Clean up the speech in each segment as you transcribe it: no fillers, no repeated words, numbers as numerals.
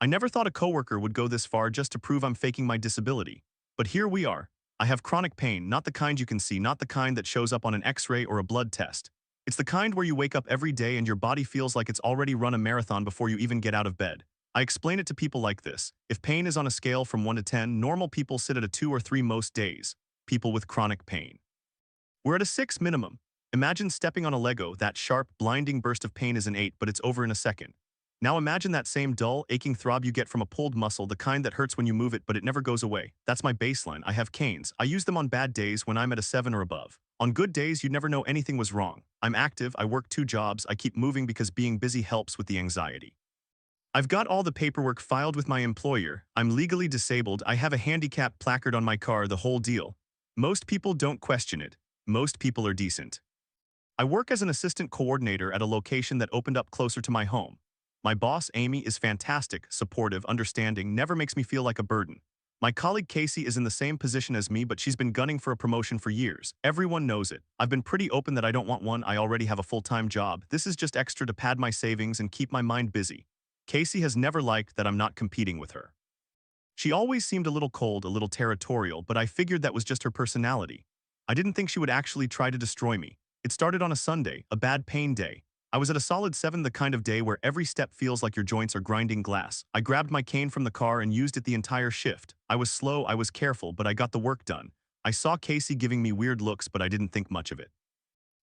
I never thought a coworker would go this far just to prove I'm faking my disability. But here we are. I have chronic pain, not the kind you can see, not the kind that shows up on an X-ray or a blood test. It's the kind where you wake up every day and your body feels like it's already run a marathon before you even get out of bed. I explain it to people like this. If pain is on a scale from 1 to 10, normal people sit at a 2 or 3 most days. People with chronic pain. We're at a 6 minimum. Imagine stepping on a Lego. That sharp, blinding burst of pain is an 8, but it's over in a second. Now imagine that same dull, aching throb you get from a pulled muscle, the kind that hurts when you move it but it never goes away. That's my baseline. I have canes. I use them on bad days when I'm at a 7 or above. On good days, you'd never know anything was wrong. I'm active, I work 2 jobs, I keep moving because being busy helps with the anxiety. I've got all the paperwork filed with my employer. I'm legally disabled. I have a handicap placard on my car, the whole deal. Most people don't question it. Most people are decent. I work as an assistant coordinator at a location that opened up closer to my home. My boss, Amy, is fantastic, supportive, understanding, never makes me feel like a burden. My colleague Casey is in the same position as me, but she's been gunning for a promotion for years. Everyone knows it. I've been pretty open that I don't want one. I already have a full-time job. This is just extra to pad my savings and keep my mind busy. Casey has never liked that I'm not competing with her. She always seemed a little cold, a little territorial, but I figured that was just her personality. I didn't think she would actually try to destroy me. It started on a Sunday, a bad pain day. I was at a solid 7, the kind of day where every step feels like your joints are grinding glass. I grabbed my cane from the car and used it the entire shift. I was slow, I was careful, but I got the work done. I saw Casey giving me weird looks, but I didn't think much of it.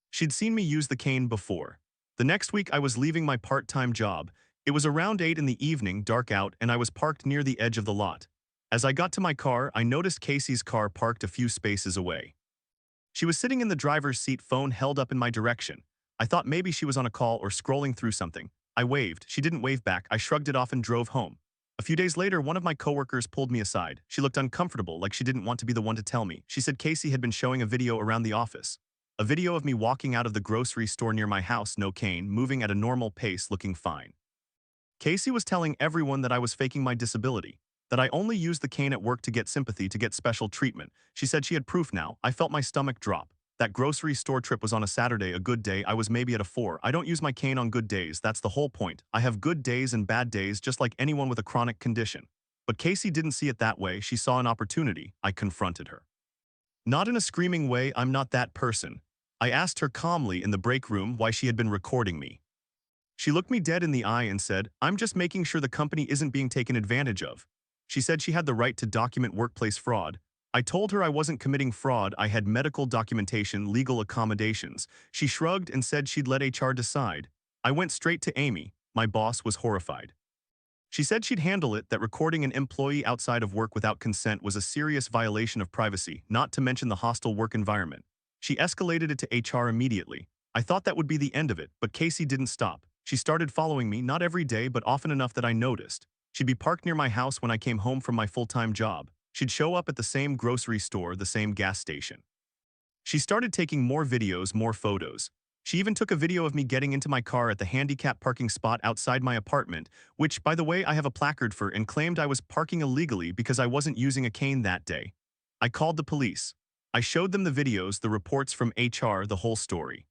She'd seen me use the cane before. The next week I was leaving my part-time job. It was around 8 in the evening, dark out, and I was parked near the edge of the lot. As I got to my car, I noticed Casey's car parked a few spaces away. She was sitting in the driver's seat, phone held up in my direction. I thought maybe she was on a call or scrolling through something. I waved. She didn't wave back. I shrugged it off and drove home. A few days later, one of my coworkers pulled me aside. She looked uncomfortable, like she didn't want to be the one to tell me. She said Casey had been showing a video around the office. A video of me walking out of the grocery store near my house, no cane, moving at a normal pace, looking fine. Casey was telling everyone that I was faking my disability, that I only used the cane at work to get sympathy, to get special treatment. She said she had proof now. I felt my stomach drop. That grocery store trip was on a Saturday, a good day. I was maybe at a 4. I don't use my cane on good days. That's the whole point. I have good days and bad days, just like anyone with a chronic condition. But Casey didn't see it that way. She saw an opportunity. I confronted her. Not in a screaming way, I'm not that person. I asked her calmly in the break room why she had been recording me. She looked me dead in the eye and said, "I'm just making sure the company isn't being taken advantage of." She said she had the right to document workplace fraud. I told her I wasn't committing fraud. I had medical documentation, legal accommodations. She shrugged and said she'd let HR decide. I went straight to Amy. My boss was horrified. She said she'd handle it, that recording an employee outside of work without consent was a serious violation of privacy, not to mention the hostile work environment. She escalated it to HR immediately. I thought that would be the end of it, but Casey didn't stop. She started following me, not every day, but often enough that I noticed. She'd be parked near my house when I came home from my full-time job. She'd show up at the same grocery store, the same gas station. She started taking more videos, more photos. She even took a video of me getting into my car at the handicap parking spot outside my apartment, which, by the way, I have a placard for, and claimed I was parking illegally because I wasn't using a cane that day. I called the police. I showed them the videos, the reports from HR, the whole story.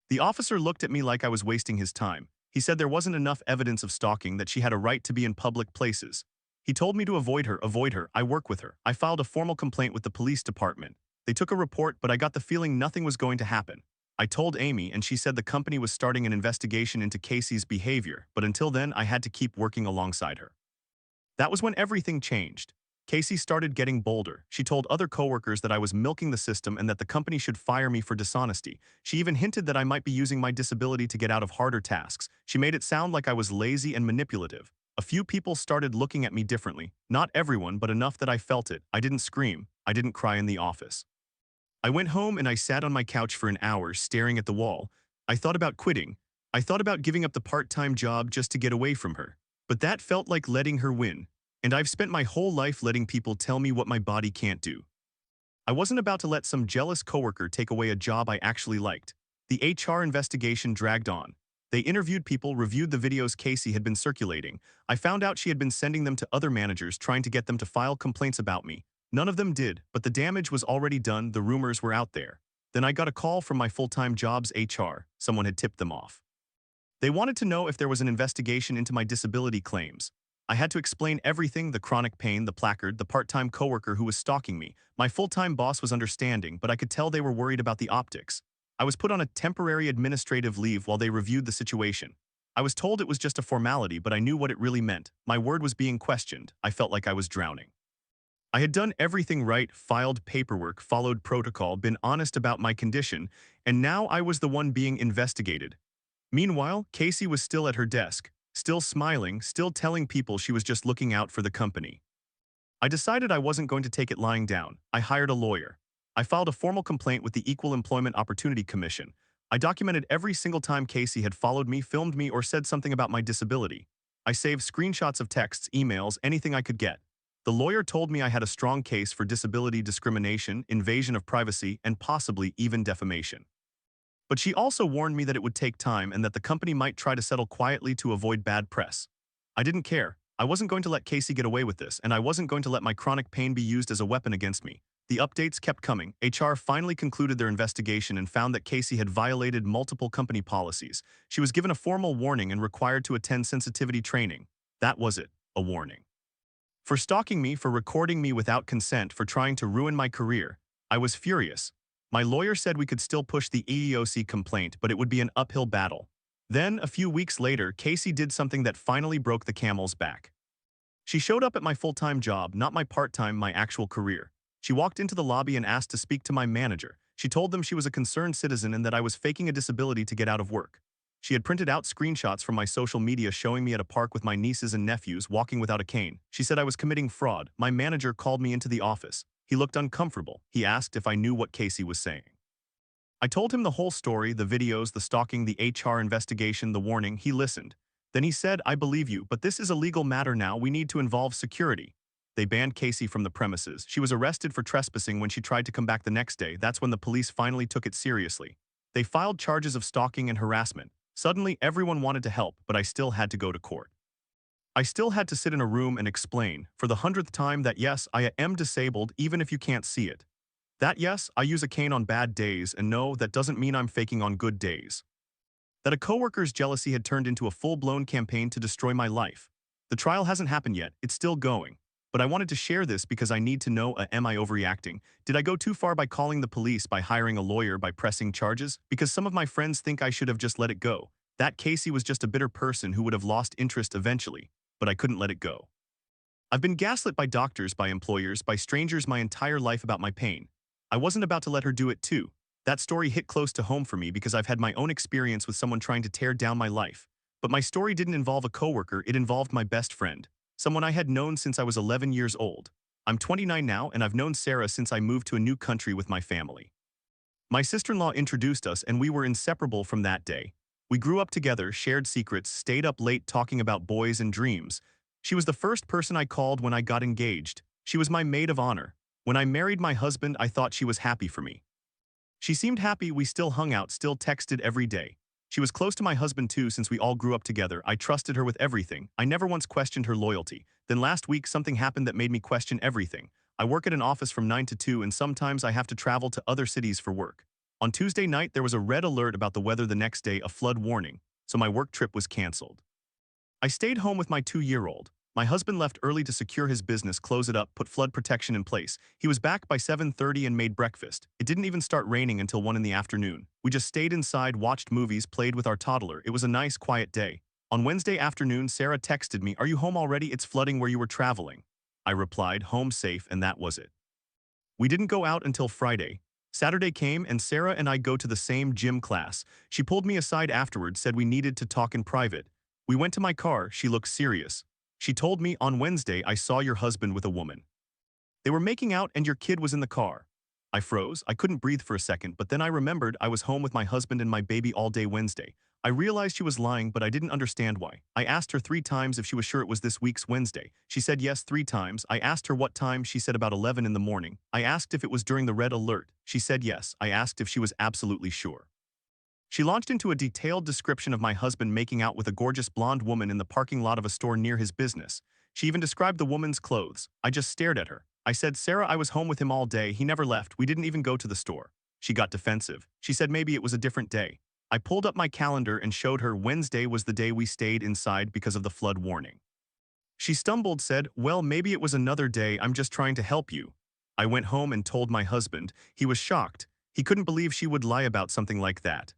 The officer looked at me like I was wasting his time. He said there wasn't enough evidence of stalking, that she had a right to be in public places. He told me to avoid her. I work with her. I filed a formal complaint with the police department. They took a report, but I got the feeling nothing was going to happen. I told Amy, and she said the company was starting an investigation into Casey's behavior, but until then I had to keep working alongside her. That was when everything changed. Casey started getting bolder. She told other coworkers that I was milking the system and that the company should fire me for dishonesty. She even hinted that I might be using my disability to get out of harder tasks. She made it sound like I was lazy and manipulative. A few people started looking at me differently. Not everyone, but enough that I felt it. I didn't scream. I didn't cry in the office. I went home and I sat on my couch for an hour staring at the wall. I thought about quitting. I thought about giving up the part-time job just to get away from her. But that felt like letting her win. And I've spent my whole life letting people tell me what my body can't do. I wasn't about to let some jealous coworker take away a job I actually liked. The HR investigation dragged on. They interviewed people, reviewed the videos Casey had been circulating. I found out she had been sending them to other managers, trying to get them to file complaints about me. None of them did, but the damage was already done. The rumors were out there. Then I got a call from my full-time job's HR. Someone had tipped them off. They wanted to know if there was an investigation into my disability claims. I had to explain everything: the chronic pain, the placard, the part-time coworker who was stalking me. My full-time boss was understanding, but I could tell they were worried about the optics. I was put on a temporary administrative leave while they reviewed the situation. I was told it was just a formality, but I knew what it really meant. My word was being questioned. I felt like I was drowning. I had done everything right, filed paperwork, followed protocol, been honest about my condition, and now I was the one being investigated. Meanwhile, Casey was still at her desk, still smiling, still telling people she was just looking out for the company. I decided I wasn't going to take it lying down. I hired a lawyer. I filed a formal complaint with the Equal Employment Opportunity Commission. I documented every single time Casey had followed me, filmed me, or said something about my disability. I saved screenshots of texts, emails, anything I could get. The lawyer told me I had a strong case for disability discrimination, invasion of privacy, and possibly even defamation. But she also warned me that it would take time and that the company might try to settle quietly to avoid bad press. I didn't care. I wasn't going to let Casey get away with this, and I wasn't going to let my chronic pain be used as a weapon against me. The updates kept coming. HR finally concluded their investigation and found that Casey had violated multiple company policies. She was given a formal warning and required to attend sensitivity training. That was it, a warning. For stalking me, for recording me without consent, for trying to ruin my career. I was furious. My lawyer said we could still push the EEOC complaint, but it would be an uphill battle. Then, a few weeks later, Casey did something that finally broke the camel's back. She showed up at my full-time job, not my part-time, my actual career. She walked into the lobby and asked to speak to my manager. She told them she was a concerned citizen and that I was faking a disability to get out of work. She had printed out screenshots from my social media showing me at a park with my nieces and nephews walking without a cane. She said I was committing fraud. My manager called me into the office. He looked uncomfortable. He asked if I knew what Casey was saying. I told him the whole story, the videos, the stalking, the HR investigation, the warning. He listened. Then he said, I believe you, but this is a legal matter now. We need to involve security. They banned Casey from the premises. She was arrested for trespassing when she tried to come back the next day. That's when the police finally took it seriously. They filed charges of stalking and harassment. Suddenly, everyone wanted to help, but I still had to go to court. I still had to sit in a room and explain, for the 100th time, that yes, I am disabled even if you can't see it. That yes, I use a cane on bad days, and no, that doesn't mean I'm faking on good days. That a coworker's jealousy had turned into a full-blown campaign to destroy my life. The trial hasn't happened yet, it's still going. But I wanted to share this because I need to know, am I overreacting? Did I go too far by calling the police, by hiring a lawyer, by pressing charges? Because some of my friends think I should have just let it go. That Casey was just a bitter person who would have lost interest eventually, but I couldn't let it go. I've been gaslit by doctors, by employers, by strangers my entire life about my pain. I wasn't about to let her do it too. That story hit close to home for me because I've had my own experience with someone trying to tear down my life. But my story didn't involve a coworker, it involved my best friend. Someone I had known since I was 11 years old. I'm 29 now, and I've known Sarah since I moved to a new country with my family. My sister-in-law introduced us, and we were inseparable from that day. We grew up together, shared secrets, stayed up late talking about boys and dreams. She was the first person I called when I got engaged. She was my maid of honor. When I married my husband, I thought she was happy for me. She seemed happy. We still hung out, still texted every day. She was close to my husband too since we all grew up together. I trusted her with everything. I never once questioned her loyalty. Then last week something happened that made me question everything. I work at an office from 9 to 2 and sometimes I have to travel to other cities for work. On Tuesday night there was a red alert about the weather, the next day a flood warning, so my work trip was canceled. I stayed home with my 2-year-old. My husband left early to secure his business, close it up, put flood protection in place. He was back by 7:30 and made breakfast. It didn't even start raining until 1 in the afternoon. We just stayed inside, watched movies, played with our toddler. It was a nice, quiet day. On Wednesday afternoon, Sarah texted me, "Are you home already? It's flooding where you were traveling." I replied, "Home safe," and that was it. We didn't go out until Friday. Saturday came and Sarah and I go to the same gym class. She pulled me aside afterwards, said we needed to talk in private. We went to my car. She looked serious. She told me, "On Wednesday, I saw your husband with a woman. They were making out and your kid was in the car." I froze. I couldn't breathe for a second, but then I remembered I was home with my husband and my baby all day Wednesday. I realized she was lying, but I didn't understand why. I asked her 3 times if she was sure it was this week's Wednesday. She said yes 3 times. I asked her what time. She said about 11 in the morning. I asked if it was during the red alert. She said yes. I asked if she was absolutely sure. She launched into a detailed description of my husband making out with a gorgeous blonde woman in the parking lot of a store near his business. She even described the woman's clothes. I just stared at her. I said, "Sarah, I was home with him all day. He never left. We didn't even go to the store." She got defensive. She said maybe it was a different day. I pulled up my calendar and showed her Wednesday was the day we stayed inside because of the flood warning. She stumbled, said, "Well, maybe it was another day, I'm just trying to help you." I went home and told my husband. He was shocked. He couldn't believe she would lie about something like that.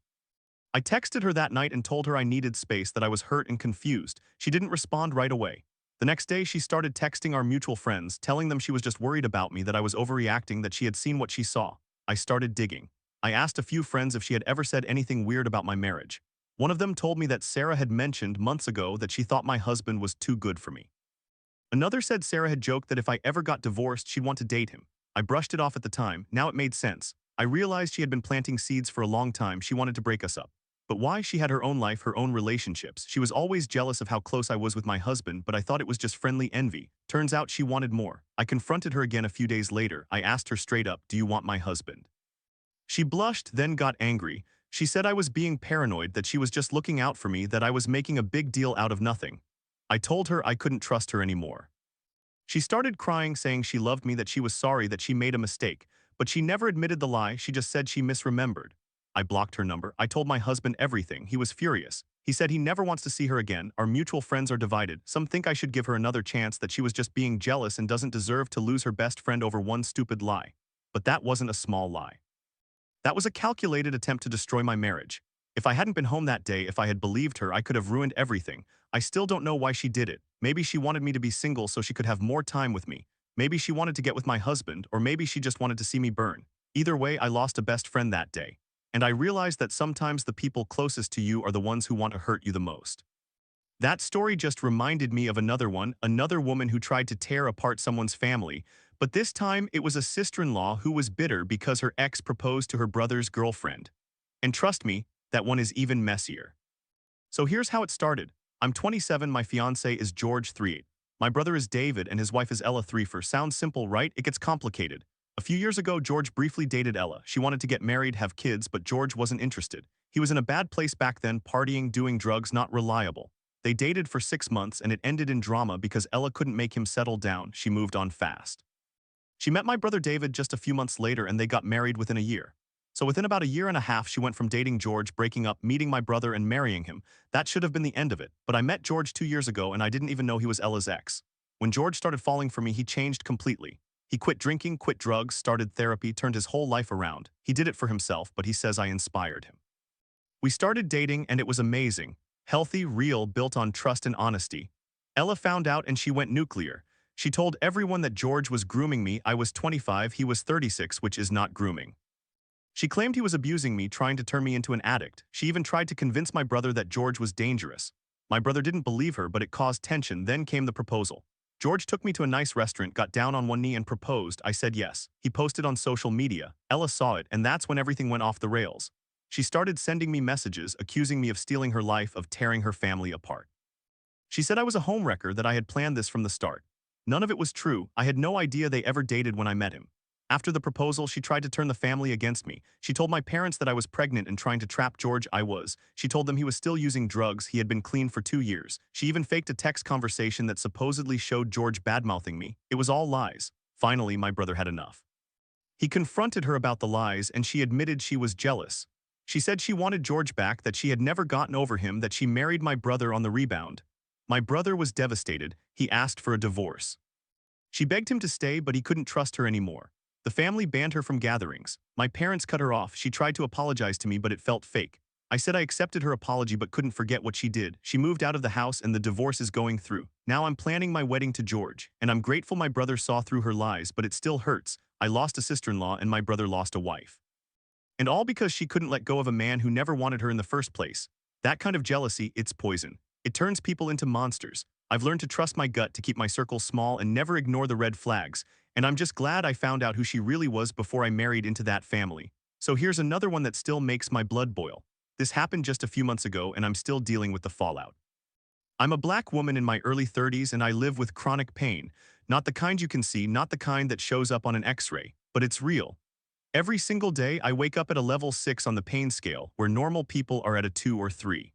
I texted her that night and told her I needed space, that I was hurt and confused. She didn't respond right away. The next day, she started texting our mutual friends, telling them she was just worried about me, that I was overreacting, that she had seen what she saw. I started digging. I asked a few friends if she had ever said anything weird about my marriage. One of them told me that Sarah had mentioned months ago that she thought my husband was too good for me. Another said Sarah had joked that if I ever got divorced, she'd want to date him. I brushed it off at the time. Now it made sense. I realized she had been planting seeds for a long time. She wanted to break us up. But why? She had her own life, her own relationships. She was always jealous of how close I was with my husband, but I thought it was just friendly envy. Turns out she wanted more. I confronted her again a few days later. I asked her straight up, "Do you want my husband?" She blushed, then got angry. She said I was being paranoid, that she was just looking out for me, that I was making a big deal out of nothing. I told her I couldn't trust her anymore. She started crying, saying she loved me, that she was sorry, that she made a mistake, but she never admitted the lie. She just said she misremembered. I blocked her number. I told my husband everything. He was furious. He said he never wants to see her again. Our mutual friends are divided. Some think I should give her another chance, that she was just being jealous and doesn't deserve to lose her best friend over one stupid lie. But that wasn't a small lie. That was a calculated attempt to destroy my marriage. If I hadn't been home that day, if I had believed her, I could have ruined everything. I still don't know why she did it. Maybe she wanted me to be single so she could have more time with me. Maybe she wanted to get with my husband, or maybe she just wanted to see me burn. Either way, I lost a best friend that day. And I realized that sometimes the people closest to you are the ones who want to hurt you the most. That story just reminded me of another one, another woman who tried to tear apart someone's family, but this time it was a sister-in-law who was bitter because her ex proposed to her brother's girlfriend. And trust me, that one is even messier. So here's how it started. I'm 27, my fiancé is George 38. My brother is David and his wife is Ella 34. Sounds simple, right? It gets complicated. A few years ago, George briefly dated Ella. She wanted to get married, have kids, but George wasn't interested. He was in a bad place back then, partying, doing drugs, not reliable. They dated for 6 months and it ended in drama because Ella couldn't make him settle down. She moved on fast. She met my brother David just a few months later and they got married within a year. So within about a year and a half, she went from dating George, breaking up, meeting my brother and marrying him. That should have been the end of it. But I met George 2 years ago and I didn't even know he was Ella's ex. When George started falling for me, he changed completely. He quit drinking, quit drugs, started therapy, turned his whole life around. He did it for himself, but he says I inspired him. We started dating and it was amazing. Healthy, real, built on trust and honesty. Ella found out and she went nuclear. She told everyone that George was grooming me. I was 25, he was 36, which is not grooming. She claimed he was abusing me, trying to turn me into an addict. She even tried to convince my brother that George was dangerous. My brother didn't believe her, but it caused tension. Then came the proposal. George took me to a nice restaurant, got down on one knee and proposed. I said yes. He posted on social media. Ella saw it, and that's when everything went off the rails. She started sending me messages, accusing me of stealing her life, of tearing her family apart. She said I was a homewrecker, that I had planned this from the start. None of it was true. I had no idea they ever dated when I met him. After the proposal, she tried to turn the family against me. She told my parents that I was pregnant and trying to trap George. I was. She told them he was still using drugs. He had been clean for 2 years. She even faked a text conversation that supposedly showed George badmouthing me. It was all lies. Finally, my brother had enough. He confronted her about the lies and she admitted she was jealous. She said she wanted George back, that she had never gotten over him, that she married my brother on the rebound. My brother was devastated. He asked for a divorce. She begged him to stay, but he couldn't trust her anymore. The family banned her from gatherings. My parents cut her off. She tried to apologize to me, but it felt fake. I said I accepted her apology but couldn't forget what she did. She moved out of the house and the divorce is going through. Now I'm planning my wedding to George, and I'm grateful my brother saw through her lies, but it still hurts. I lost a sister-in-law and my brother lost a wife. And all because she couldn't let go of a man who never wanted her in the first place. That kind of jealousy, it's poison. It turns people into monsters. I've learned to trust my gut, to keep my circle small and never ignore the red flags. And I'm just glad I found out who she really was before I married into that family. So here's another one that still makes my blood boil. This happened just a few months ago and I'm still dealing with the fallout. I'm a black woman in my early 30s and I live with chronic pain. Not the kind you can see, not the kind that shows up on an x-ray, but it's real. Every single day I wake up at a level 6 on the pain scale, where normal people are at a 2 or 3.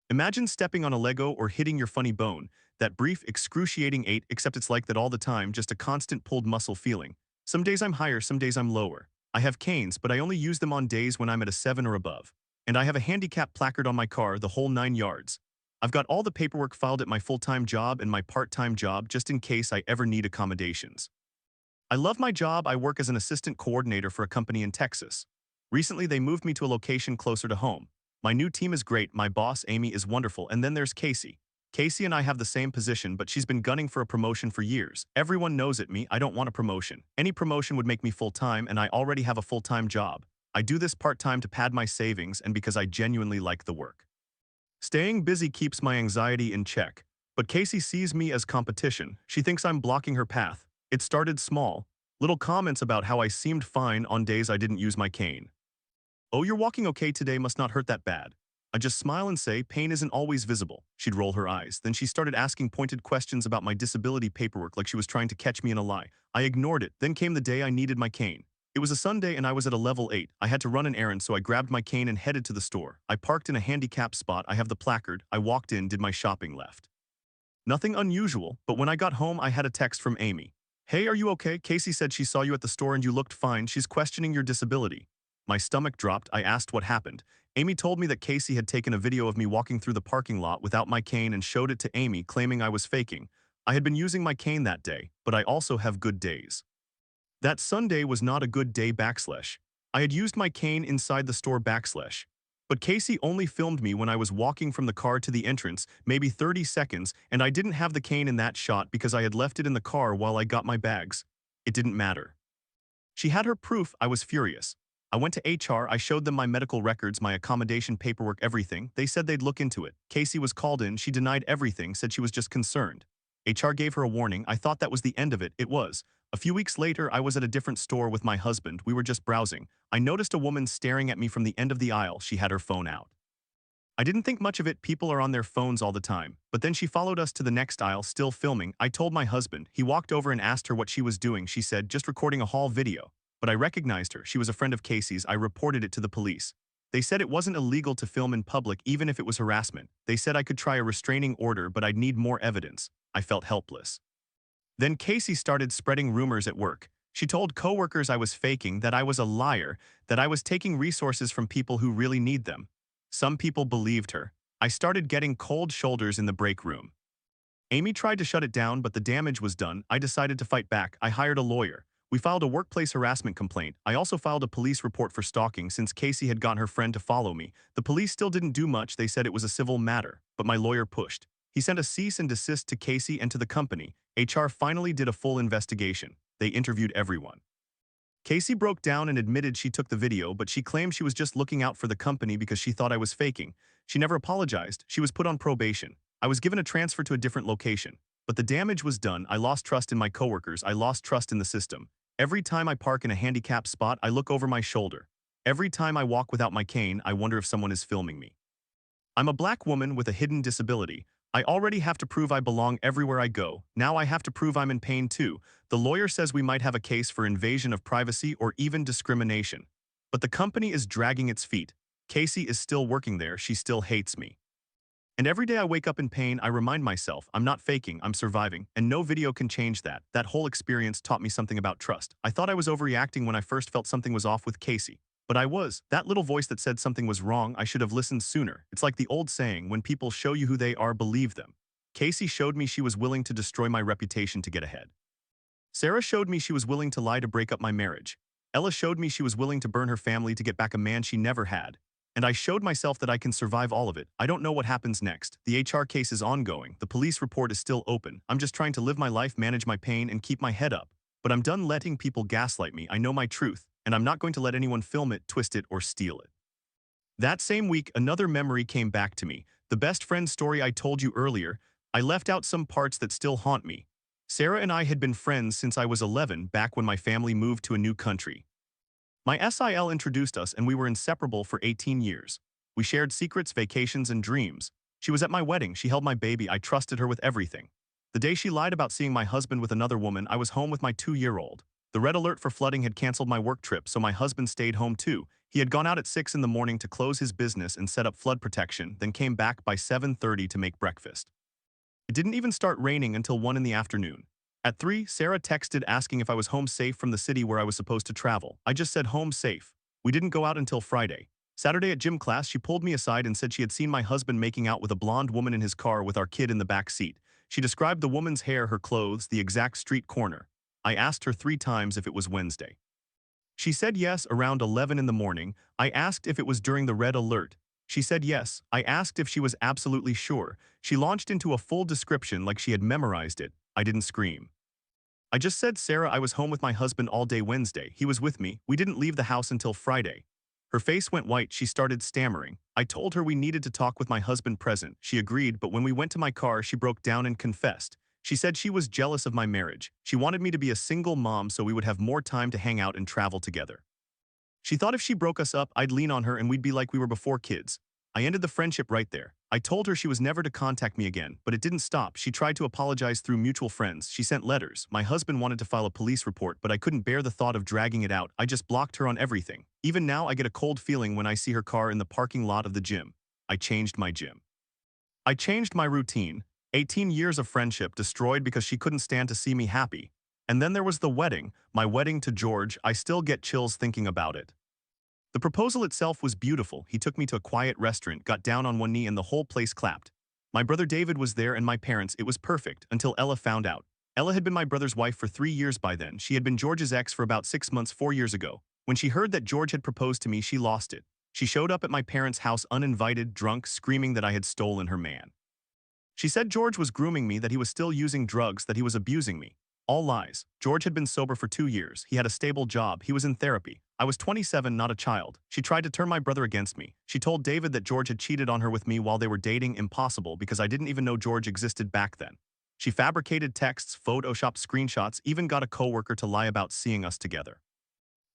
Imagine stepping on a Lego or hitting your funny bone, that brief, excruciating 8, except it's like that all the time, just a constant pulled muscle feeling. Some days I'm higher, some days I'm lower. I have canes, but I only use them on days when I'm at a 7 or above. And I have a handicap placard on my car, the whole 9 yards. I've got all the paperwork filed at my full-time job and my part-time job just in case I ever need accommodations. I love my job. I work as an assistant coordinator for a company in Texas. Recently, they moved me to a location closer to home. My new team is great. My boss, Amy, is wonderful. And then there's Casey. Casey and I have the same position, but she's been gunning for a promotion for years. Everyone knows at me, I don't want a promotion. Any promotion would make me full-time, and I already have a full-time job. I do this part-time to pad my savings and because I genuinely like the work. Staying busy keeps my anxiety in check, but Casey sees me as competition. She thinks I'm blocking her path. It started small. Little comments about how I seemed fine on days I didn't use my cane. "Oh, you're walking okay today, must not hurt that bad." I just smile and say, "Pain isn't always visible." She'd roll her eyes. Then she started asking pointed questions about my disability paperwork like she was trying to catch me in a lie. I ignored it. Then came the day I needed my cane. It was a Sunday and I was at a level 8. I had to run an errand, so I grabbed my cane and headed to the store. I parked in a handicapped spot. I have the placard. I walked in, did my shopping, left. Nothing unusual, but when I got home, I had a text from Amy. "Hey, are you okay? Casey said she saw you at the store and you looked fine. She's questioning your disability." My stomach dropped. I asked what happened. Amy told me that Casey had taken a video of me walking through the parking lot without my cane and showed it to Amy, claiming I was faking. I had been using my cane that day, but I also have good days. That Sunday was not a good day backslash. I had used my cane inside the store backslash. But Casey only filmed me when I was walking from the car to the entrance, maybe 30 seconds, and I didn't have the cane in that shot because I had left it in the car while I got my bags. It didn't matter. She had her proof. I was furious. I went to HR. I showed them my medical records, my accommodation paperwork, everything. They said they'd look into it. Casey was called in. She denied everything, said she was just concerned. HR gave her a warning. I thought that was the end of it. It was. A few weeks later, I was at a different store with my husband. We were just browsing. I noticed a woman staring at me from the end of the aisle. She had her phone out. I didn't think much of it. People are on their phones all the time. But then she followed us to the next aisle, still filming. I told my husband. He walked over and asked her what she was doing. She said, "Just recording a haul video." But I recognized her. She was a friend of Casey's. I reported it to the police. They said it wasn't illegal to film in public, even if it was harassment. They said I could try a restraining order, but I'd need more evidence. I felt helpless. Then Casey started spreading rumors at work. She told coworkers I was faking, that I was a liar, that I was taking resources from people who really need them. Some people believed her. I started getting cold shoulders in the break room. Amy tried to shut it down, but the damage was done. I decided to fight back. I hired a lawyer. We filed a workplace harassment complaint. I also filed a police report for stalking since Casey had gotten her friend to follow me. The police still didn't do much. They said it was a civil matter, but my lawyer pushed. He sent a cease and desist to Casey and to the company. HR finally did a full investigation. They interviewed everyone. Casey broke down and admitted she took the video, but she claimed she was just looking out for the company because she thought I was faking. She never apologized. She was put on probation. I was given a transfer to a different location. But the damage was done. I lost trust in my coworkers. I lost trust in the system. Every time I park in a handicapped spot, I look over my shoulder. Every time I walk without my cane, I wonder if someone is filming me. I'm a black woman with a hidden disability. I already have to prove I belong everywhere I go. Now I have to prove I'm in pain too. The lawyer says we might have a case for invasion of privacy or even discrimination. But the company is dragging its feet. Casey is still working there. She still hates me. And every day I wake up in pain, I remind myself, I'm not faking, I'm surviving, and no video can change that. That whole experience taught me something about trust. I thought I was overreacting when I first felt something was off with Casey. But I was. That little voice that said something was wrong, I should have listened sooner. It's like the old saying, when people show you who they are, believe them. Casey showed me she was willing to destroy my reputation to get ahead. Sarah showed me she was willing to lie to break up my marriage. Ella showed me she was willing to burn her family to get back a man she never had. And I showed myself that I can survive all of it. I don't know what happens next. The HR case is ongoing. The police report is still open. I'm just trying to live my life, manage my pain, and keep my head up. But I'm done letting people gaslight me. I know my truth, and I'm not going to let anyone film it, twist it, or steal it. That same week, another memory came back to me. The best friend story I told you earlier. I left out some parts that still haunt me. Sarah and I had been friends since I was 11, back when my family moved to a new country. My SIL introduced us and we were inseparable for 18 years. We shared secrets, vacations, and dreams. She was at my wedding. She held my baby. I trusted her with everything. The day she lied about seeing my husband with another woman, I was home with my 2-year-old. The red alert for flooding had canceled my work trip, so my husband stayed home too. He had gone out at 6 in the morning to close his business and set up flood protection, then came back by 7:30 to make breakfast. It didn't even start raining until 1 in the afternoon. At 3, Sarah texted asking if I was home safe from the city where I was supposed to travel. I just said home safe. We didn't go out until Friday. Saturday at gym class, she pulled me aside and said she had seen my husband making out with a blonde woman in his car with our kid in the back seat. She described the woman's hair, her clothes, the exact street corner. I asked her 3 times if it was Wednesday. She said yes, around 11 in the morning. I asked if it was during the red alert. She said yes. I asked if she was absolutely sure. She launched into a full description like she had memorized it. I didn't scream. I just said, Sarah, I was home with my husband all day Wednesday. He was with me. We didn't leave the house until Friday. Her face went white. She started stammering. I told her we needed to talk with my husband present. She agreed, but when we went to my car, she broke down and confessed. She said she was jealous of my marriage. She wanted me to be a single mom so we would have more time to hang out and travel together. She thought if she broke us up, I'd lean on her and we'd be like we were before kids. I ended the friendship right there. I told her she was never to contact me again, but it didn't stop. She tried to apologize through mutual friends. She sent letters. My husband wanted to file a police report, but I couldn't bear the thought of dragging it out. I just blocked her on everything. Even now, I get a cold feeling when I see her car in the parking lot of the gym. I changed my gym. I changed my routine. 18 years of friendship destroyed because she couldn't stand to see me happy. And then there was the wedding, my wedding to George. I still get chills thinking about it. The proposal itself was beautiful. He took me to a quiet restaurant, got down on one knee, and the whole place clapped. My brother David was there and my parents. It was perfect until Ella found out. Ella had been my brother's wife for 3 years by then. She had been George's ex for about 6 months 4 years ago. When she heard that George had proposed to me, she lost it. She showed up at my parents' house uninvited, drunk, screaming that I had stolen her man. She said George was grooming me, that he was still using drugs, that he was abusing me. All lies. George had been sober for 2 years. He had a stable job. He was in therapy. I was 27, not a child. She tried to turn my brother against me. She told David that George had cheated on her with me while they were dating. Impossible, because I didn't even know George existed back then. She fabricated texts, photoshopped screenshots, even got a coworker to lie about seeing us together.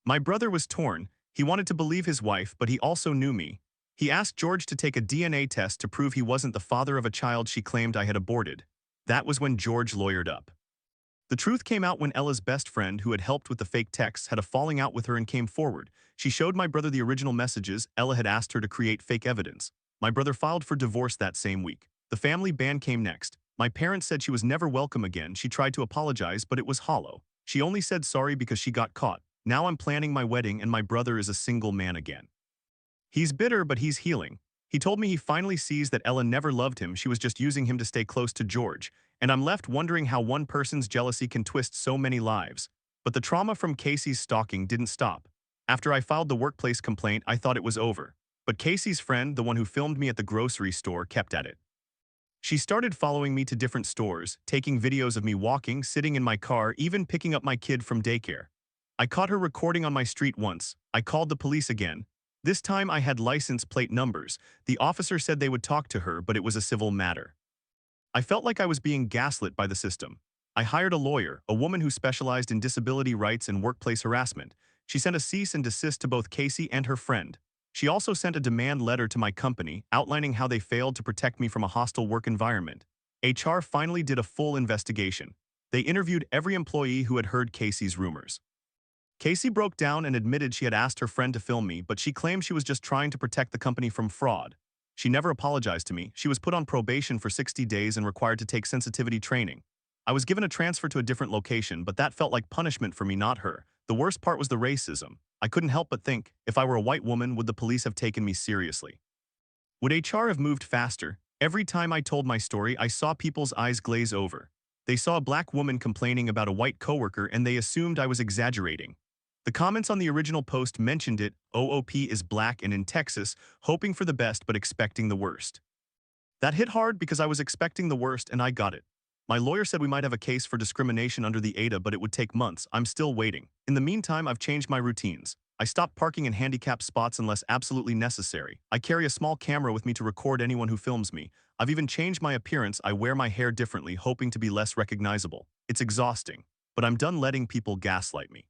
My brother was torn. He wanted to believe his wife, but he also knew me. He asked George to take a DNA test to prove he wasn't the father of a child she claimed I had aborted. That was when George lawyered up. The truth came out when Ella's best friend, who had helped with the fake texts, had a falling out with her and came forward. She showed my brother the original messages. Ella had asked her to create fake evidence. My brother filed for divorce that same week. The family ban came next. My parents said she was never welcome again. She tried to apologize, but it was hollow. She only said sorry because she got caught. Now I'm planning my wedding and my brother is a single man again. He's bitter, but he's healing. He told me he finally sees that Ella never loved him. She was just using him to stay close to George. And I'm left wondering how one person's jealousy can twist so many lives. But the trauma from Casey's stalking didn't stop. After I filed the workplace complaint, I thought it was over. But Casey's friend, the one who filmed me at the grocery store, kept at it. She started following me to different stores, taking videos of me walking, sitting in my car, even picking up my kid from daycare. I caught her recording on my street once. I called the police again. This time I had license plate numbers. The officer said they would talk to her, but it was a civil matter. I felt like I was being gaslit by the system. I hired a lawyer, a woman who specialized in disability rights and workplace harassment. She sent a cease and desist to both Casey and her friend. She also sent a demand letter to my company, outlining how they failed to protect me from a hostile work environment. HR finally did a full investigation. They interviewed every employee who had heard Casey's rumors. Casey broke down and admitted she had asked her friend to film me, but she claimed she was just trying to protect the company from fraud. She never apologized to me. She was put on probation for 60 days and required to take sensitivity training. I was given a transfer to a different location, but that felt like punishment for me, not her. The worst part was the racism. I couldn't help but think, if I were a white woman, would the police have taken me seriously? Would HR have moved faster? Every time I told my story, I saw people's eyes glaze over. They saw a black woman complaining about a white coworker and they assumed I was exaggerating. The comments on the original post mentioned it. OOP is black and in Texas, hoping for the best but expecting the worst. That hit hard because I was expecting the worst and I got it. My lawyer said we might have a case for discrimination under the ADA, but it would take months. I'm still waiting. In the meantime, I've changed my routines. I stopped parking in handicapped spots unless absolutely necessary. I carry a small camera with me to record anyone who films me. I've even changed my appearance. I wear my hair differently, hoping to be less recognizable. It's exhausting, but I'm done letting people gaslight me.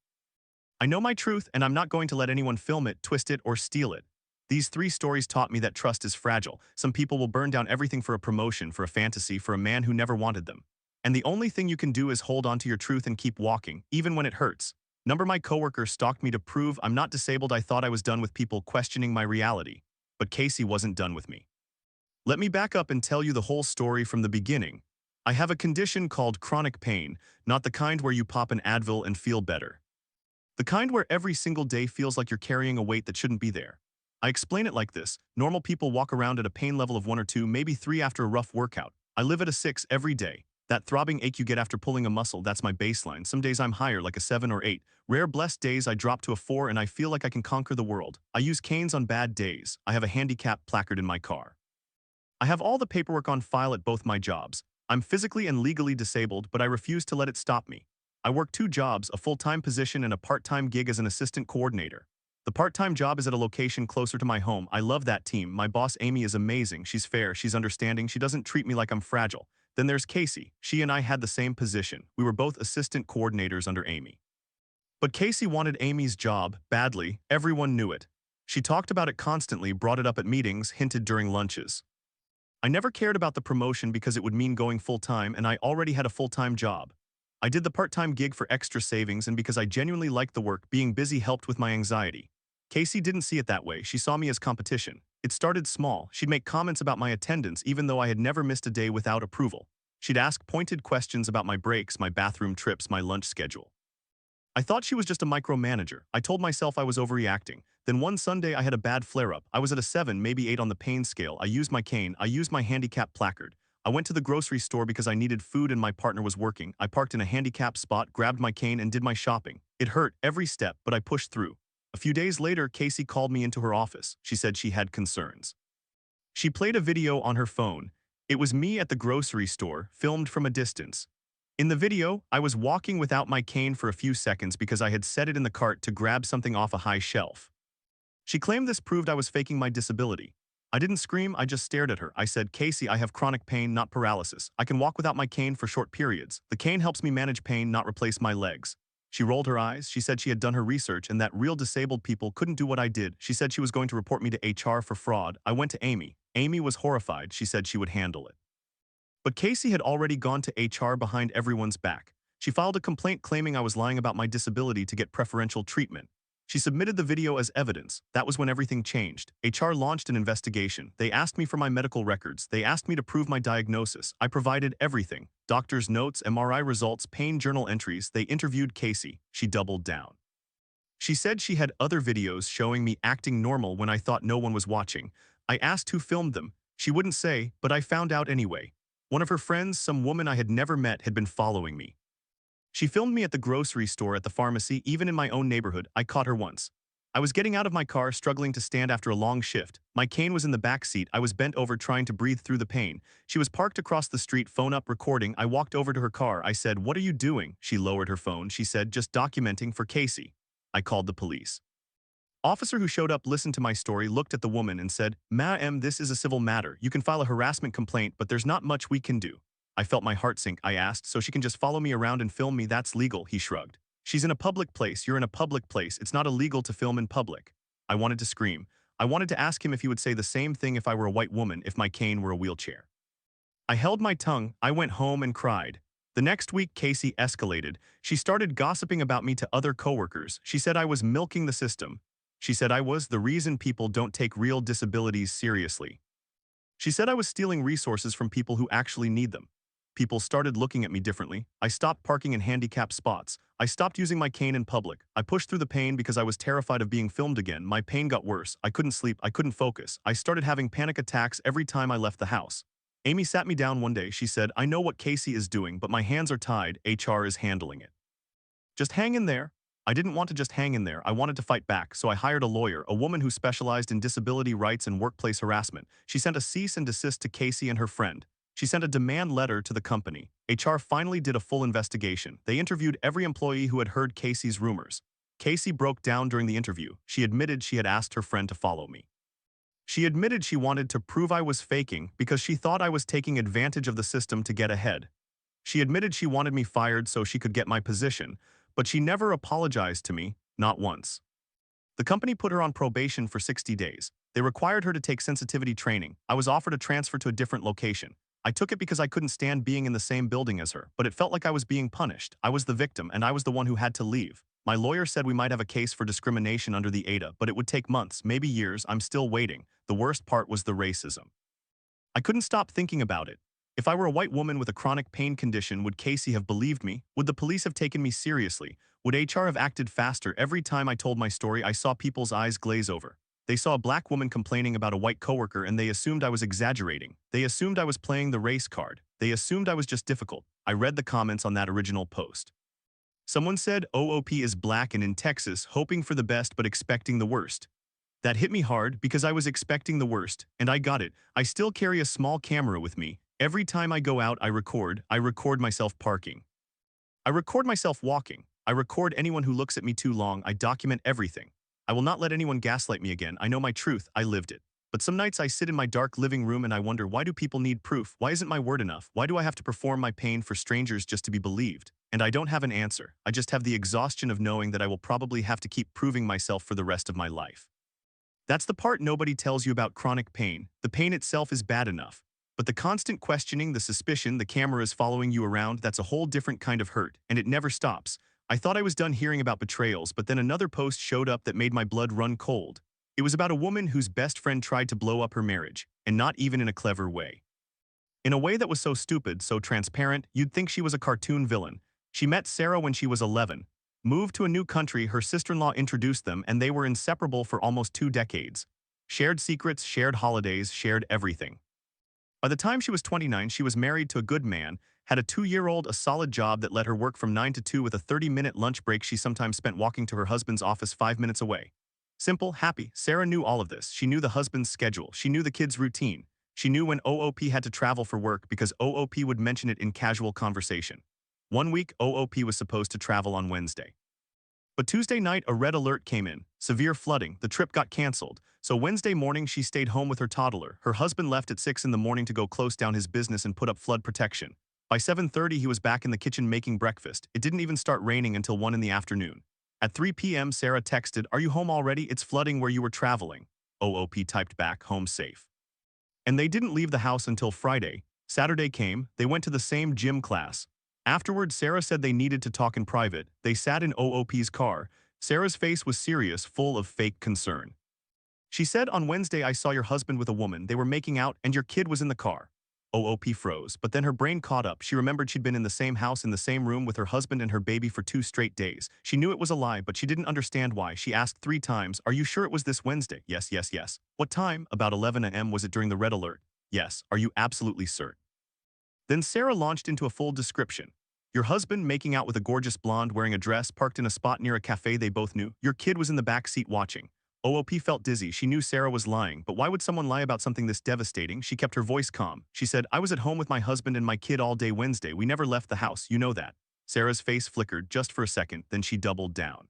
I know my truth, and I'm not going to let anyone film it, twist it, or steal it. These 3 stories taught me that trust is fragile. Some people will burn down everything for a promotion, for a fantasy, for a man who never wanted them. And the only thing you can do is hold on to your truth and keep walking, even when it hurts. My coworker stalked me to prove I'm not disabled. I thought I was done with people questioning my reality. But Casey wasn't done with me. Let me back up and tell you the whole story from the beginning. I have a condition called chronic pain, not the kind where you pop an Advil and feel better. The kind where every single day feels like you're carrying a weight that shouldn't be there. I explain it like this. Normal people walk around at a pain level of 1 or 2, maybe 3 after a rough workout. I live at a 6 every day. That throbbing ache you get after pulling a muscle, that's my baseline. Some days I'm higher, like a 7 or 8. Rare blessed days I drop to a 4 and I feel like I can conquer the world. I use canes on bad days. I have a handicap placard in my car. I have all the paperwork on file at both my jobs. I'm physically and legally disabled, but I refuse to let it stop me. I work 2 jobs, a full-time position and a part-time gig as an assistant coordinator. The part-time job is at a location closer to my home. I love that team. My boss Amy is amazing. She's fair, she's understanding, she doesn't treat me like I'm fragile. Then there's Casey. She and I had the same position. We were both assistant coordinators under Amy. But Casey wanted Amy's job, badly. Everyone knew it. She talked about it constantly, brought it up at meetings, hinted during lunches. I never cared about the promotion because it would mean going full-time and I already had a full-time job. I did the part-time gig for extra savings and because I genuinely liked the work, being busy helped with my anxiety. Casey didn't see it that way. She saw me as competition. It started small. She'd make comments about my attendance even though I had never missed a day without approval. She'd ask pointed questions about my breaks, my bathroom trips, my lunch schedule. I thought she was just a micromanager. I told myself I was overreacting. Then one Sunday I had a bad flare-up. I was at a 7, maybe 8 on the pain scale. I used my cane. I used my handicap placard. I went to the grocery store because I needed food and my partner was working. I parked in a handicap spot, grabbed my cane and did my shopping. It hurt every step, but I pushed through. A few days later, Casey called me into her office. She said she had concerns. She played a video on her phone. It was me at the grocery store, filmed from a distance. In the video, I was walking without my cane for a few seconds because I had set it in the cart to grab something off a high shelf. She claimed this proved I was faking my disability. I didn't scream, I just stared at her. I said, Casey, I have chronic pain, not paralysis. I can walk without my cane for short periods. The cane helps me manage pain, not replace my legs. She rolled her eyes. She said she had done her research and that real disabled people couldn't do what I did. She said she was going to report me to HR for fraud. I went to Amy. Amy was horrified. She said she would handle it. But Casey had already gone to HR behind everyone's back. She filed a complaint claiming I was lying about my disability to get preferential treatment. She submitted the video as evidence. That was when everything changed. HR launched an investigation. They asked me for my medical records. They asked me to prove my diagnosis. I provided everything. Doctor's notes, MRI results, pain journal entries. They interviewed Casey. She doubled down. She said she had other videos showing me acting normal when I thought no one was watching. I asked who filmed them. She wouldn't say, but I found out anyway. One of her friends, some woman I had never met, had been following me. She filmed me at the grocery store, at the pharmacy, even in my own neighborhood. I caught her once. I was getting out of my car, struggling to stand after a long shift. My cane was in the back seat. I was bent over trying to breathe through the pain. She was parked across the street, phone up, recording. I walked over to her car. I said, "What are you doing?" She lowered her phone. She said, "Just documenting for Casey." I called the police. Officer who showed up listened to my story, looked at the woman and said, "Ma'am, this is a civil matter. You can file a harassment complaint, but there's not much we can do." I felt my heart sink. I asked, "So she can just follow me around and film me? That's legal." He shrugged. "She's in a public place. You're in a public place. It's not illegal to film in public." I wanted to scream. I wanted to ask him if he would say the same thing if I were a white woman, if my cane were a wheelchair. I held my tongue. I went home and cried. The next week, Casey escalated. She started gossiping about me to other coworkers. She said I was milking the system. She said I was the reason people don't take real disabilities seriously. She said I was stealing resources from people who actually need them. People started looking at me differently. I stopped parking in handicapped spots. I stopped using my cane in public. I pushed through the pain because I was terrified of being filmed again. My pain got worse. I couldn't sleep. I couldn't focus. I started having panic attacks every time I left the house. Amy sat me down one day. She said, "I know what Casey is doing, but my hands are tied. HR is handling it. Just hang in there." I didn't want to just hang in there. I wanted to fight back, so I hired a lawyer, a woman who specialized in disability rights and workplace harassment. She sent a cease and desist to Casey and her friend. She sent a demand letter to the company. HR finally did a full investigation. They interviewed every employee who had heard Casey's rumors. Casey broke down during the interview. She admitted she had asked her friend to follow me. She admitted she wanted to prove I was faking because she thought I was taking advantage of the system to get ahead. She admitted she wanted me fired so she could get my position, but she never apologized to me, not once. The company put her on probation for 60 days. They required her to take sensitivity training. I was offered a transfer to a different location. I took it because I couldn't stand being in the same building as her, but it felt like I was being punished. I was the victim, and I was the one who had to leave. My lawyer said we might have a case for discrimination under the ADA, but it would take months, maybe years. I'm still waiting. The worst part was the racism. I couldn't stop thinking about it. If I were a white woman with a chronic pain condition, would Casey have believed me? Would the police have taken me seriously? Would HR have acted faster? Every time I told my story, I saw people's eyes glaze over. They saw a black woman complaining about a white coworker and they assumed I was exaggerating. They assumed I was playing the race card. They assumed I was just difficult. I read the comments on that original post. Someone said OOP is black and in Texas, hoping for the best but expecting the worst. That hit me hard because I was expecting the worst, and I got it. I still carry a small camera with me. Every time I go out, I record myself parking. I record myself walking. I record anyone who looks at me too long. I document everything. I will not let anyone gaslight me again. I know my truth. I lived it. But some nights I sit in my dark living room and I wonder, why do people need proof? Why isn't my word enough? Why do I have to perform my pain for strangers just to be believed? And I don't have an answer. I just have the exhaustion of knowing that I will probably have to keep proving myself for the rest of my life. That's the part nobody tells you about chronic pain. The pain itself is bad enough. But the constant questioning, the suspicion, the camera is following you around, that's a whole different kind of hurt, and it never stops. I thought I was done hearing about betrayals, but then another post showed up that made my blood run cold. It was about a woman whose best friend tried to blow up her marriage, and not even in a clever way. In a way that was so stupid, so transparent, you'd think she was a cartoon villain. She met Sarah when she was 11. Moved to a new country, her sister-in-law introduced them, and they were inseparable for almost 2 decades. Shared secrets, shared holidays, shared everything. By the time she was 29, she was married to a good man, had a 2-year-old, a solid job that let her work from 9 to 2 with a 30-minute lunch break she sometimes spent walking to her husband's office 5 minutes away. Simple, happy. Sarah knew all of this. She knew the husband's schedule. She knew the kids' routine. She knew when OOP had to travel for work because OOP would mention it in casual conversation. One week, OOP was supposed to travel on Wednesday. But Tuesday night, a red alert came in. Severe flooding. The trip got canceled. So Wednesday morning, she stayed home with her toddler. Her husband left at 6 in the morning to go close down his business and put up flood protection. By 7:30, he was back in the kitchen making breakfast. It didn't even start raining until 1 in the afternoon. At 3 p.m., Sarah texted, "Are you home already? It's flooding where you were traveling." OOP typed back, "Home safe." And they didn't leave the house until Friday. Saturday came. They went to the same gym class. Afterward, Sarah said they needed to talk in private. They sat in OOP's car. Sarah's face was serious, full of fake concern. She said, "On Wednesday I saw your husband with a woman. They were making out and your kid was in the car." OOP froze, but then her brain caught up. She remembered she'd been in the same house in the same room with her husband and her baby for 2 straight days. She knew it was a lie, but she didn't understand why. She asked 3 times, "Are you sure it was this Wednesday?" "Yes, yes, yes." "What time?" "About 11 a.m. Was it during the red alert?" "Yes." "Are you absolutely certain?" Then Sarah launched into a full description. "Your husband making out with a gorgeous blonde wearing a dress, parked in a spot near a cafe they both knew. Your kid was in the back seat watching." OOP felt dizzy. She knew Sarah was lying, but why would someone lie about something this devastating? She kept her voice calm. She said, "I was at home with my husband and my kid all day Wednesday. We never left the house, you know that." Sarah's face flickered just for a second, then she doubled down.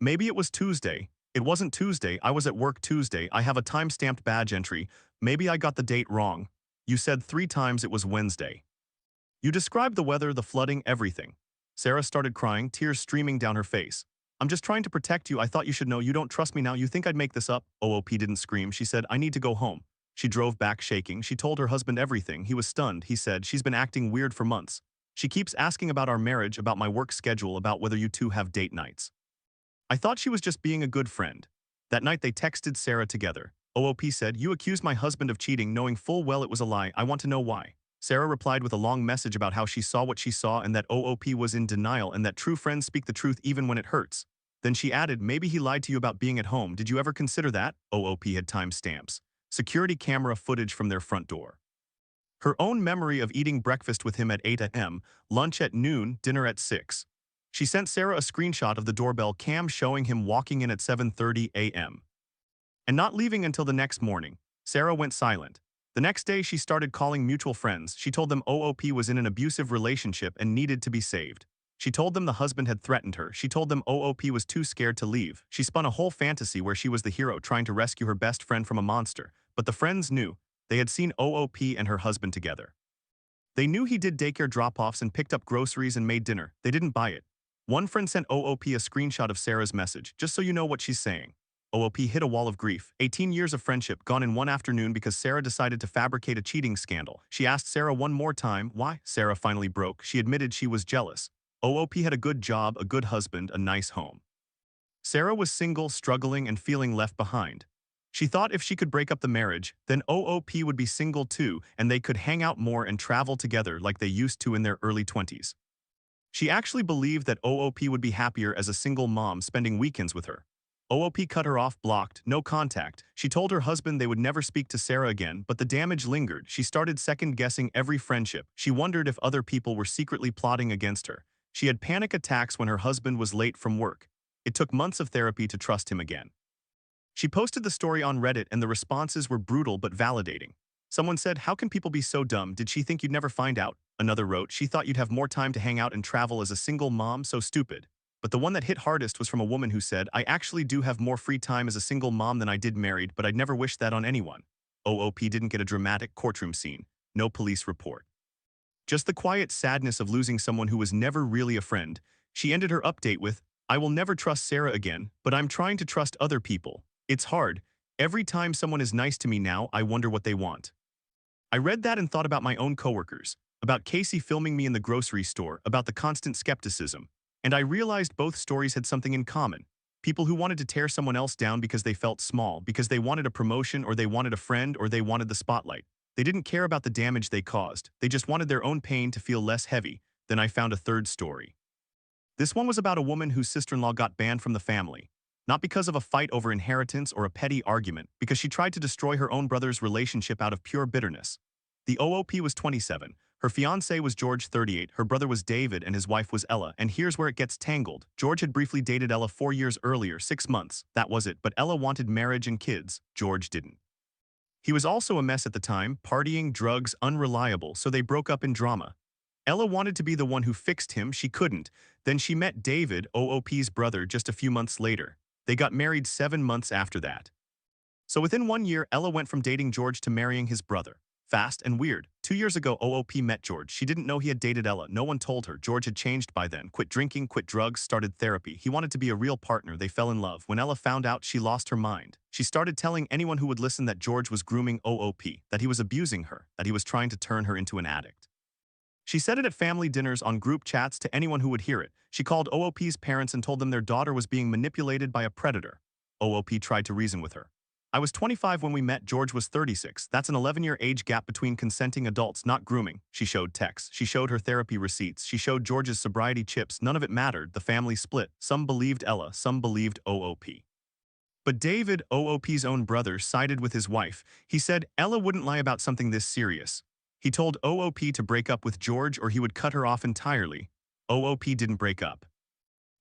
"Maybe it was Tuesday." "It wasn't Tuesday. I was at work Tuesday. I have a time-stamped badge entry. Maybe I got the date wrong." "You said 3 times it was Wednesday." "You described the weather, the flooding, everything." Sarah started crying, tears streaming down her face. "I'm just trying to protect you. I thought you should know. You don't trust me now. You think I'd make this up?" OOP didn't scream. She said, "I need to go home." She drove back shaking. She told her husband everything. He was stunned. He said, "She's been acting weird for months. She keeps asking about our marriage, about my work schedule, about whether you two have date nights." "I thought she was just being a good friend." That night they texted Sarah together. OOP said, "You accused my husband of cheating, knowing full well it was a lie. I want to know why." Sarah replied with a long message about how she saw what she saw and that OOP was in denial and that true friends speak the truth even when it hurts. Then she added, "Maybe he lied to you about being at home. Did you ever consider that?" OOP had timestamps. Security camera footage from their front door. Her own memory of eating breakfast with him at 8 a.m., lunch at noon, dinner at 6. She sent Sarah a screenshot of the doorbell cam showing him walking in at 7:30 a.m. and not leaving until the next morning. Sarah went silent. The next day, she started calling mutual friends. She told them OOP was in an abusive relationship and needed to be saved. She told them the husband had threatened her. She told them OOP was too scared to leave. She spun a whole fantasy where she was the hero trying to rescue her best friend from a monster. But the friends knew. They had seen OOP and her husband together. They knew he did daycare drop-offs and picked up groceries and made dinner. They didn't buy it. One friend sent OOP a screenshot of Sarah's message, "Just so you know what she's saying." OOP hit a wall of grief. 18 years of friendship gone in one afternoon because Sarah decided to fabricate a cheating scandal. She asked Sarah one more time, why? Sarah finally broke. She admitted she was jealous. OOP had a good job, a good husband, a nice home. Sarah was single, struggling, and feeling left behind. She thought if she could break up the marriage, then OOP would be single too, and they could hang out more and travel together like they used to in their early 20s. She actually believed that OOP would be happier as a single mom spending weekends with her. OOP cut her off, blocked, no contact. She told her husband they would never speak to Sarah again, but the damage lingered. She started second-guessing every friendship. She wondered if other people were secretly plotting against her. She had panic attacks when her husband was late from work. It took months of therapy to trust him again. She posted the story on Reddit and the responses were brutal but validating. Someone said, "How can people be so dumb? Did she think you'd never find out?" Another wrote, "She thought you'd have more time to hang out and travel as a single mom, so stupid." But the one that hit hardest was from a woman who said, "I actually do have more free time as a single mom than I did married, but I'd never wish that on anyone." OOP didn't get a dramatic courtroom scene. No police report. Just the quiet sadness of losing someone who was never really a friend. She ended her update with, "I will never trust Sarah again, but I'm trying to trust other people. It's hard. Every time someone is nice to me now, I wonder what they want." I read that and thought about my own coworkers, about Casey filming me in the grocery store, about the constant skepticism. And I realized both stories had something in common. People who wanted to tear someone else down because they felt small, because they wanted a promotion or they wanted a friend or they wanted the spotlight. They didn't care about the damage they caused. They just wanted their own pain to feel less heavy. Then I found a third story. This one was about a woman whose sister-in-law got banned from the family. Not because of a fight over inheritance or a petty argument, because she tried to destroy her own brother's relationship out of pure bitterness. The OOP was 27, her fiancé was George 38, her brother was David and his wife was Ella, and here's where it gets tangled. George had briefly dated Ella 4 years earlier, 6 months, that was it, but Ella wanted marriage and kids, George didn't. He was also a mess at the time, partying, drugs, unreliable, so they broke up in drama. Ella wanted to be the one who fixed him, she couldn't. Then she met David, OOP's brother, just a few months later. They got married 7 months after that. So within 1 year, Ella went from dating George to marrying his brother. Fast and weird. 2 years ago, OOP met George. She didn't know he had dated Ella. No one told her. George had changed by then. Quit drinking, quit drugs, started therapy. He wanted to be a real partner. They fell in love. When Ella found out, she lost her mind. She started telling anyone who would listen that George was grooming OOP, that he was abusing her, that he was trying to turn her into an addict. She said it at family dinners, on group chats, to anyone who would hear it. She called OOP's parents and told them their daughter was being manipulated by a predator. OOP tried to reason with her. "I was 25 when we met, George was 36. That's an 11-year age gap between consenting adults, not grooming." She showed texts. She showed her therapy receipts. She showed George's sobriety chips. None of it mattered. The family split. Some believed Ella. Some believed OOP. But David, OOP's own brother, sided with his wife. He said Ella wouldn't lie about something this serious. He told OOP to break up with George or he would cut her off entirely. OOP didn't break up.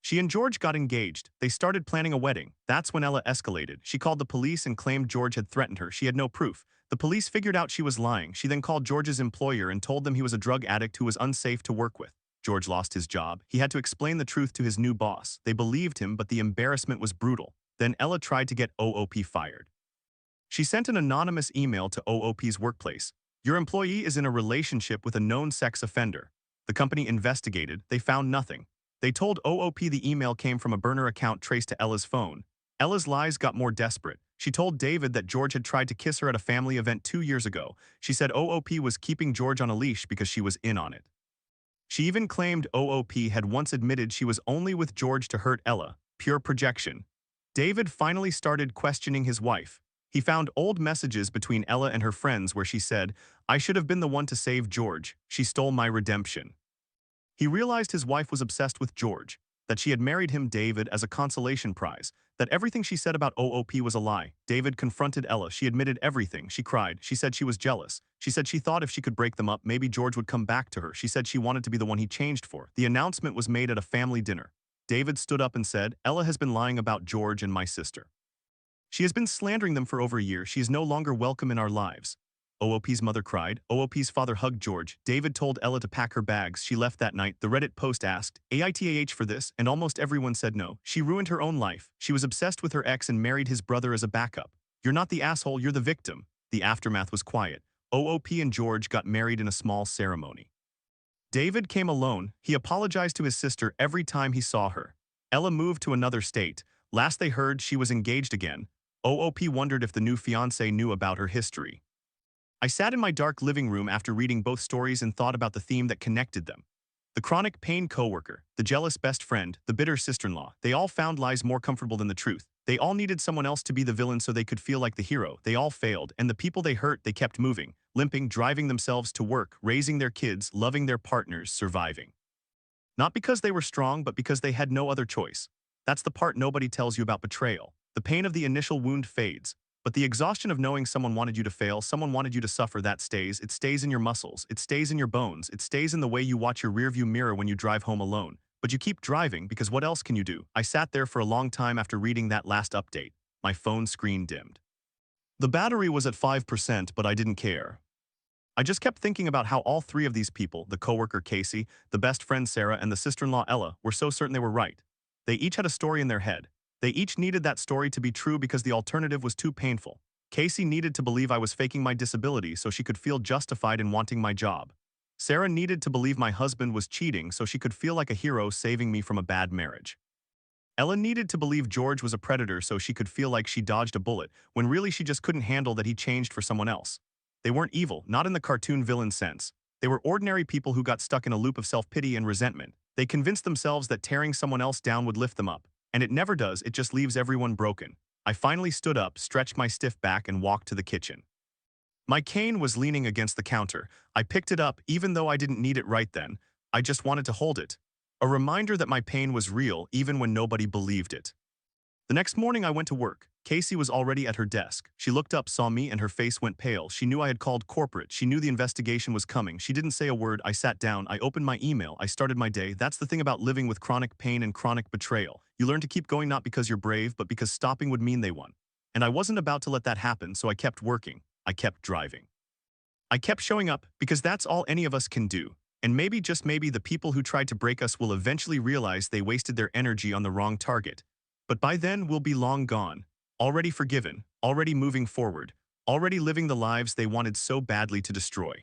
She and George got engaged. They started planning a wedding. That's when Ella escalated. She called the police and claimed George had threatened her. She had no proof. The police figured out she was lying. She then called George's employer and told them he was a drug addict who was unsafe to work with. George lost his job. He had to explain the truth to his new boss. They believed him, but the embarrassment was brutal. Then Ella tried to get OOP fired. She sent an anonymous email to OOP's workplace. "Your employee is in a relationship with a known sex offender." The company investigated. They found nothing. They told OOP the email came from a burner account traced to Ella's phone. Ella's lies got more desperate. She told David that George had tried to kiss her at a family event 2 years ago. She said OOP was keeping George on a leash because she was in on it. She even claimed OOP had once admitted she was only with George to hurt Ella. Pure projection. David finally started questioning his wife. He found old messages between Ella and her friends where she said, "I should have been the one to save George. She stole my redemption." He realized his wife was obsessed with George, that she had married him, David, as a consolation prize, that everything she said about OOP was a lie. David confronted Ella. She admitted everything. She cried. She said she was jealous. She said she thought if she could break them up, maybe George would come back to her. She said she wanted to be the one he changed for. The announcement was made at a family dinner. David stood up and said, "Ella has been lying about George and my sister. She has been slandering them for over a year. She is no longer welcome in our lives." OOP's mother cried. OOP's father hugged George. David told Ella to pack her bags. She left that night. The Reddit post asked, "AITAH for this?" and almost everyone said no. She ruined her own life. She was obsessed with her ex and married his brother as a backup. "You're not the asshole, you're the victim." The aftermath was quiet. OOP and George got married in a small ceremony. David came alone. He apologized to his sister every time he saw her. Ella moved to another state. Last they heard, she was engaged again. OOP wondered if the new fiancé knew about her history. I sat in my dark living room after reading both stories and thought about the theme that connected them. The chronic pain coworker, the jealous best friend, the bitter sister-in-law, they all found lies more comfortable than the truth. They all needed someone else to be the villain so they could feel like the hero. They all failed, and the people they hurt, they kept moving, limping, driving themselves to work, raising their kids, loving their partners, surviving. Not because they were strong, but because they had no other choice. That's the part nobody tells you about betrayal. The pain of the initial wound fades, but the exhaustion of knowing someone wanted you to fail, someone wanted you to suffer, that stays. It stays in your muscles, it stays in your bones, it stays in the way you watch your rearview mirror when you drive home alone. But you keep driving because what else can you do? I sat there for a long time after reading that last update. My phone screen dimmed. The battery was at 5%, but I didn't care. I just kept thinking about how all three of these people, the coworker Casey, the best friend Sarah, and the sister-in-law Ella, were so certain they were right. They each had a story in their head. They each needed that story to be true because the alternative was too painful. Casey needed to believe I was faking my disability so she could feel justified in wanting my job. Sarah needed to believe my husband was cheating so she could feel like a hero saving me from a bad marriage. Ella needed to believe George was a predator so she could feel like she dodged a bullet, when really she just couldn't handle that he changed for someone else. They weren't evil, not in the cartoon villain sense. They were ordinary people who got stuck in a loop of self-pity and resentment. They convinced themselves that tearing someone else down would lift them up. And it never does, it just leaves everyone broken. I finally stood up, stretched my stiff back, and walked to the kitchen. My cane was leaning against the counter. I picked it up, even though I didn't need it right then. I just wanted to hold it. A reminder that my pain was real, even when nobody believed it. The next morning I went to work. Casey was already at her desk. She looked up, saw me, and her face went pale. She knew I had called corporate. She knew the investigation was coming. She didn't say a word. I sat down. I opened my email. I started my day. That's the thing about living with chronic pain and chronic betrayal. You learn to keep going not because you're brave, but because stopping would mean they won. And I wasn't about to let that happen, so I kept working. I kept driving. I kept showing up because that's all any of us can do. And maybe, just maybe, the people who tried to break us will eventually realize they wasted their energy on the wrong target. But by then, we'll be long gone, already forgiven, already moving forward, already living the lives they wanted so badly to destroy.